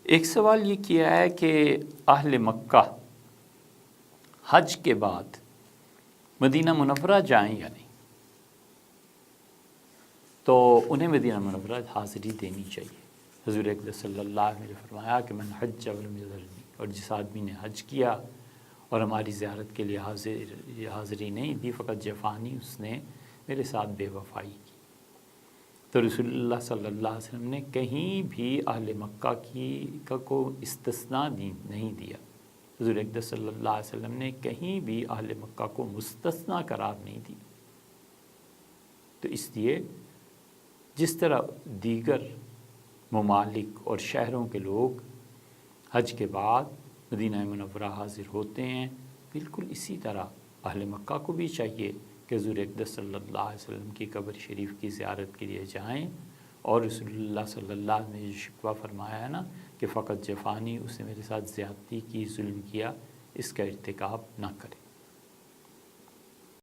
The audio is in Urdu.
ایک سوال یہ کیا ہے کہ اہل مکہ حج کے بعد مدینہ منورہ جائیں یا نہیں، تو انہیں مدینہ منورہ حاضری دینی چاہیے۔ حضور اقدس صلی اللہ علیہ وسلم نے فرمایا کہ من حج ولم یزرنی، اور جس آدمی نے حج کیا اور ہماری زیارت کے لیے حاضری نہیں دی، فقط جفانی، اس نے میرے ساتھ بے وفائی کی۔ تو رسول اللہ صلی اللہ علیہ وسلم نے کہیں بھی اہل مکہ کا کو استثناء نہیں دیا۔ حضور اقدس صلی اللہ علیہ وسلم نے کہیں بھی اہل مکہ کو مستثنیٰ قرار نہیں دی۔ تو اس لیے جس طرح دیگر ممالک اور شہروں کے لوگ حج کے بعد مدینہ منورہ حاضر ہوتے ہیں، بالکل اسی طرح اہل مکہ کو بھی چاہیے کہ حضور اقدس صلی اللہ علیہ وسلم کی قبر شریف کی زیارت کے لیے جائیں، اور رسول اللہ صلی اللہ علیہ وسلم نے جو شکوہ فرمایا ہے نا کہ فقط جفانی، اس نے میرے ساتھ زیادتی کی، ظلم کیا، اس کا ارتکاب نہ کریں۔